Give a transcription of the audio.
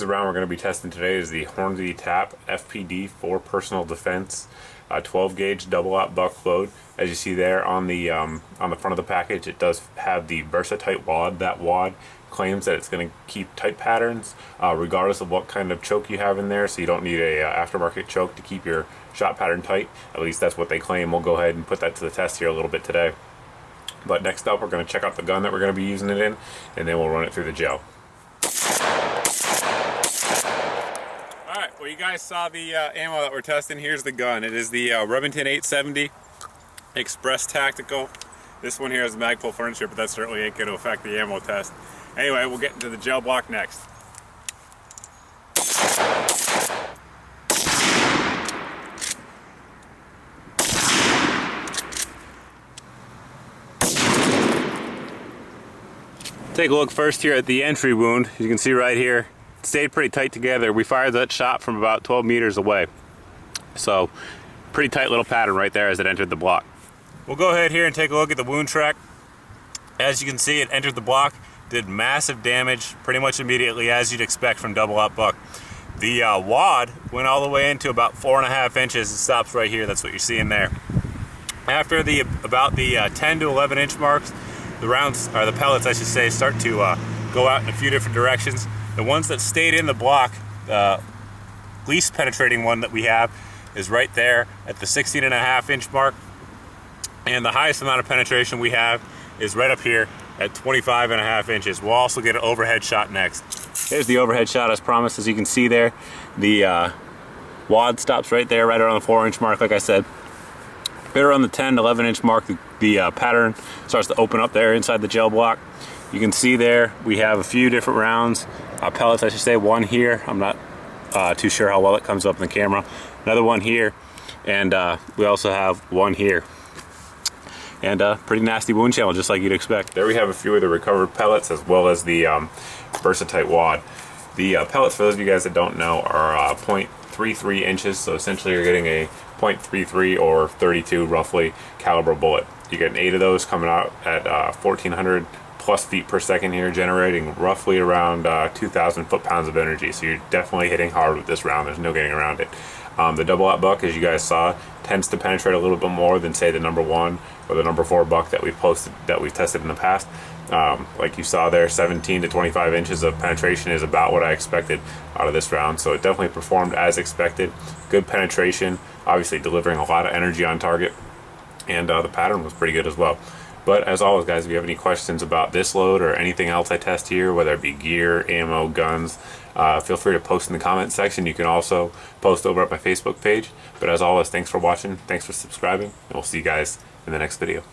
the round we're going to be testing today is the Hornady TAP FPD for personal defense, 12 gauge double-aught buck load. As you see there on the front of the package, it does have the VersaTite wad. That wad claims that it's going to keep tight patterns regardless of what kind of choke you have in there, so you don't need a aftermarket choke to keep your shot pattern tight. At least that's what they claim. We'll go ahead and put that to the test here a little bit today. But next up, we're going to check out the gun that we're going to be using it in, and then we'll run it through the gel. Alright, well, you guys saw the ammo that we're testing. Here's the gun. It is the Remington 870 Express Tactical. This one here is Magpul furniture, but that certainly ain't going to affect the ammo test. Anyway, we'll get into the gel block next. Take a look first here at the entry wound. You can see right here, it stayed pretty tight together. We fired that shot from about 12 meters away. So, pretty tight little pattern right there as it entered the block. We'll go ahead here and take a look at the wound track. As you can see, it entered the block, did massive damage pretty much immediately, as you'd expect from double-aught buck. The wad went all the way into about 4.5 inches. It stops right here. That's what you're seeing there. After about the 10 to 11 inch marks, the rounds, or the pellets I should say, start to go out in a few different directions. The ones that stayed in the block, the least penetrating one that we have is right there at the 16.5 inch mark. And the highest amount of penetration we have is right up here at 25.5 inches. We'll also get an overhead shot next. Here's the overhead shot as promised. As you can see there, the wad stops right there, right around the 4 inch mark, like I said. Right around the 10 to 11 inch mark, the pattern starts to open up there inside the gel block. You can see there we have a few different rounds, pellets I should say, one here. I'm not too sure how well it comes up in the camera. Another one here, and we also have one here. And pretty nasty wound channel, just like you'd expect. There we have a few of the recovered pellets, as well as the VersaTite wad. The pellets, for those of you guys that don't know, are 0.33 inches, so essentially you're getting a 0.33 or 32 roughly caliber bullet. You get 8 of those coming out at 1,400 plus feet per second here, generating roughly around 2,000 foot-pounds of energy. So you're definitely hitting hard with this round. There's no getting around it. The double-aught buck, as you guys saw, tends to penetrate a little bit more than, say, the number 1 or the number 4 buck that we've tested in the past. Like you saw there, 17 to 25 inches of penetration is about what I expected out of this round. So it definitely performed as expected. Good penetration, obviously delivering a lot of energy on target, and the pattern was pretty good as well. But as always, guys, if you have any questions about this load or anything else I test here, whether it be gear, ammo, guns, feel free to post in the comment section. You can also post over at my Facebook page. But as always, thanks for watching, thanks for subscribing, and we'll see you guys in the next video.